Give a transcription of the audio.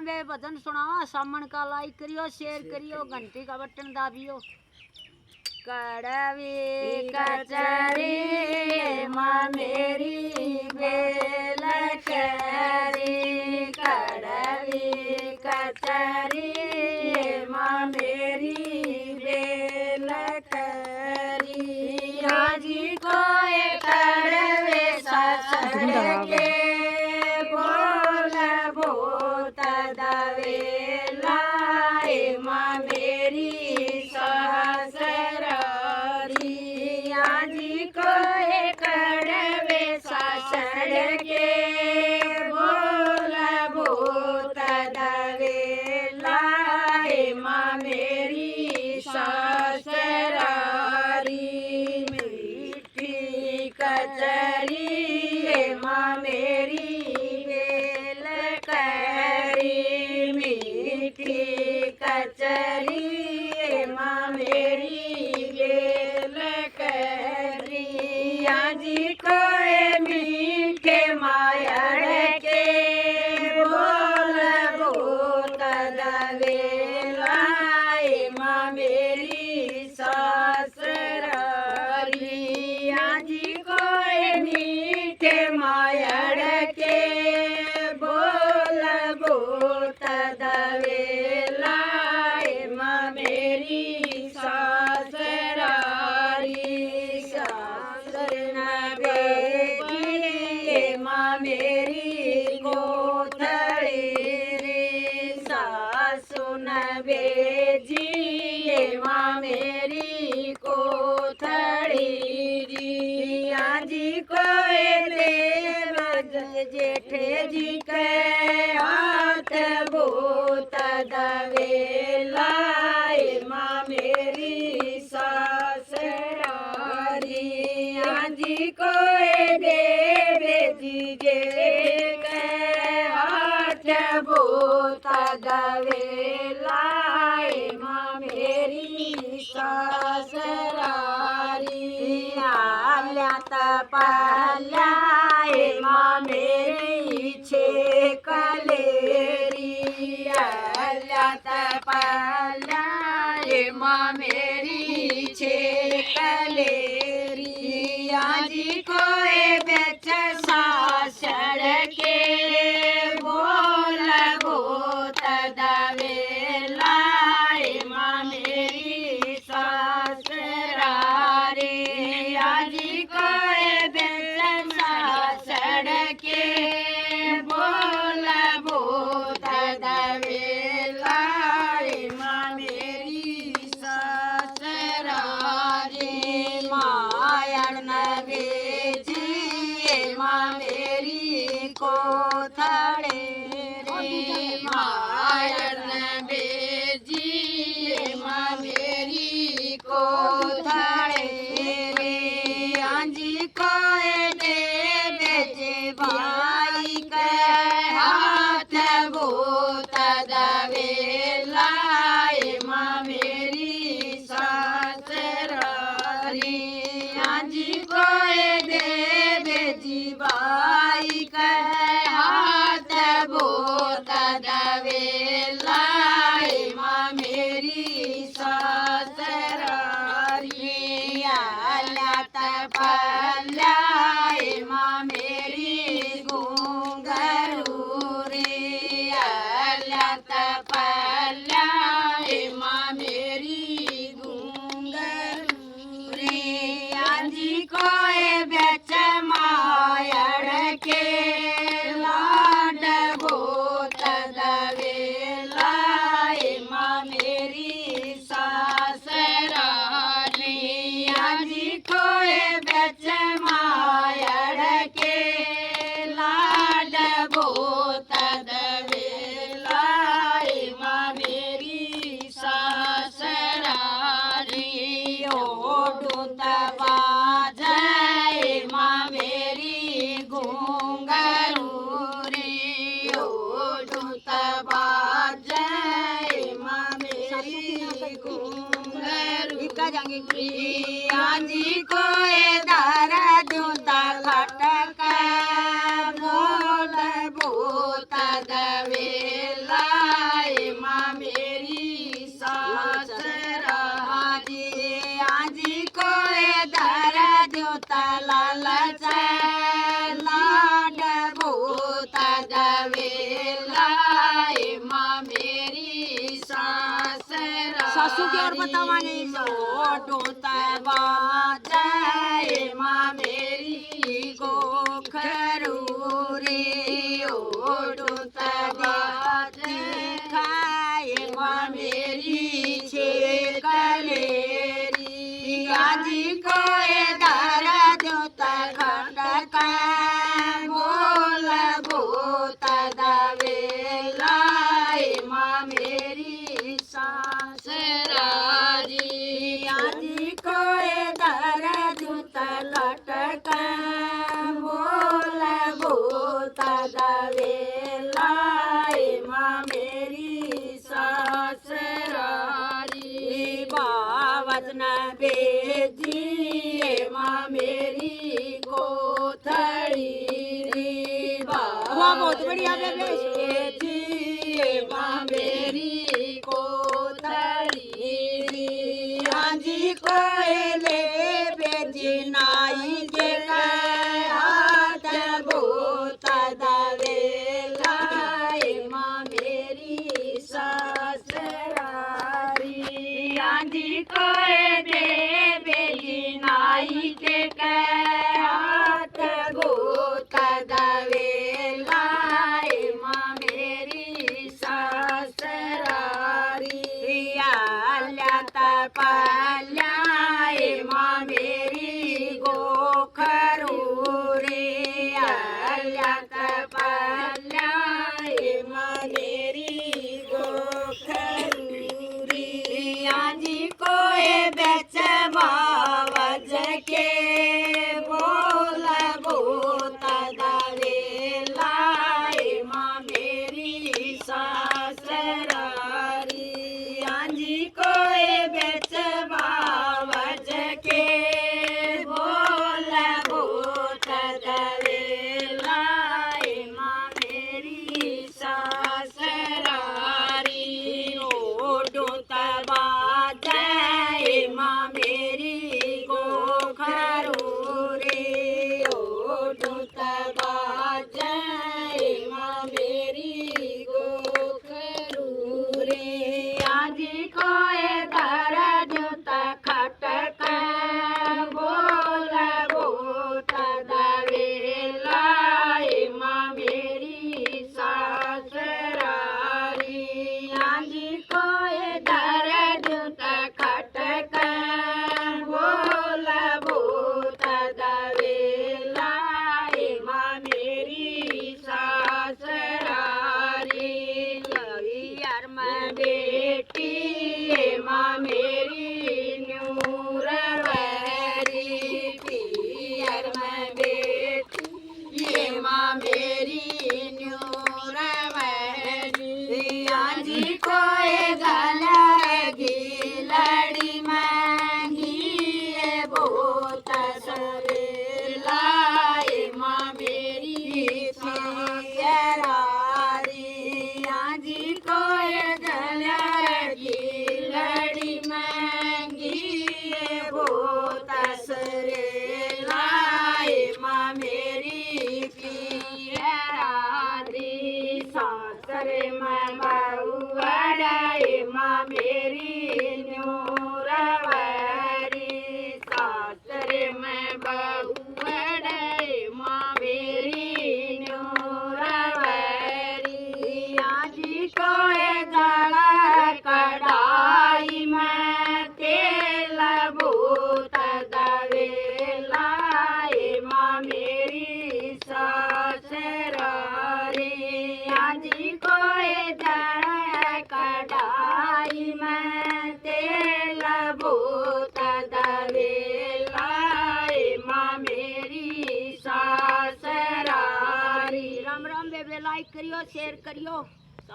वे भजन सुनावा सामन का लाइक करियो शेयर करियो घंटी का बटन दाबियो। कड़वी कचरी माँ मेरी बेल करी, कड़वी कचरी माँ मेरी बेल करी। आजी को कड़वे ससुर के बोल भूत दवेला माँ मेरी कड़वे ससुर के बोल भूत दवेला माँ मेरी ससुरारी। मीठी कचरी माँ मेरी बेल करी, मीठी कचरी माँ मेरी बेल करी। आजी कोई मीठे मायड़ के बोल भूत दवेला माँ मेरी ससुरारी। आजी कोई मीठे मायड़ के बोल भूत दवेला माँ मेरी ससुरारी। माँ मेरी कोथड़ी रे सासु न बेजी माँ मेरी कोथड़ी री। आजी कोई देव जेठे जी के हाथ भूत दवेला माँ मेरी ससुरारी। आजी कोई देव जी जे हाथ भूत दवेला माँ मेरी ससुरारी। आल्यात पाल्या माँ मेरी छे कलेरी, आल्यात पाल्या माँ मेरी छे कलेरी। आजी कोई बेच सासड़ के बोल भूत दवेला माँ मेरी ससुरारी। आजी कोई बेच सासड़ के बोल भूत दवेला माँ मेरी ससुरारी। मायड़ न बेजी माँ मेरी कोथड़े रे, मायड़ न बेजी माँ मेरी कोथड़े रे। आजी कोई दे बेजे भाई के हाथ भूत दवेला माँ मेरी ससुरारी। आजी कोई दे बेजी भाई के हाथ भूत दवेला माँ मेरी ससुरारी। आल्यात पाल्या माँ मेरी घुंघरू रे, आल्यात पाल्या माँ मेरी घुंघरू रे। आजी कोई बेच मायड़ के लाड भूत दवेला माँ मेरी ससुरारी। आजी कोई बेच मायड़ के लाड भूत दवेला माँ मेरी ससुरारी। ओ ढूंढ बाजे माँ मेरी घुंघरू रे, ओ ढूंढ बाजे माँ मेरी घुंघरू रे। आजी कोई दर दूता खटक बोल भूत दवेला आंसू की और बतावाने ढोता बाजे माँ मेरी गोखरू रे ओ ढोता बाजे खाए माँ मेरी छे कलेरी आजी को दारा जोता खटका बोल बोता दावे लाए माँ मेरी सास रारी आजी को दारा जोता खटका बोल बोता दावे लाए माँ मेरी सास रारी बावजना बेजी माँ मेरी कोथड़ी री बहुत बढ़िया बेजी माँ मेरी कोथड़ी री आजी कोयले बेजी नाई के हाथ बोता दावे लाए माँ मेरी सास रारी आजी कोय दे बेजी नाई के हाथ बोता दावे लाए माँ मेरी सास रारी आल्याता पाल्याए माँ मेरी गोखरू रे आल्याता पाल्याए माँ मेरी गोखरू रे आजी कोए बेच बावज के बोल बोता दावे लाए माँ मेरी सास रारी आजी कोए बेच बावज के बोल बोता दावे लाए माँ मेरी सास रारी ओ डोता बाजे माँ मेरी गोखरू रे ओ डोता बाजे माँ मेरी गोखरू रे आजी कोए दारा जोता खटका बोल बोता दावे लाए माँ मेरी सास रारी आजी कोए दारा जोता खटका बोल बोता दावे लाए माँ मेरी सास रारी यार मैं बेटी माँ मेरी नूर वैरी पियर मैं बेटी ये माँ मेरी नूर वैरी आजी कोई गलगी लड़ी मांगी ये बहुत सरे लाए माँ मेरी पियर आजी कोई गलगी लड़ी मांगी ये बहुत सरे लाए माँ मेरी पियरारी सासरे में बहुआड़ाए माँ मेरी न्यूरवारी सासरे में बहुआड़ाए माँ मेरी न्यूरवारी आजी कोई गला कढ़ाई में तेल भूत दवे लाए माँ मेरी सास रारी आजी कोई गला कढ़ाई में तेल भूत दवे लाए माँ मेरी सास रारी। राम राम बेबे, लाइक करियो शेयर करियो।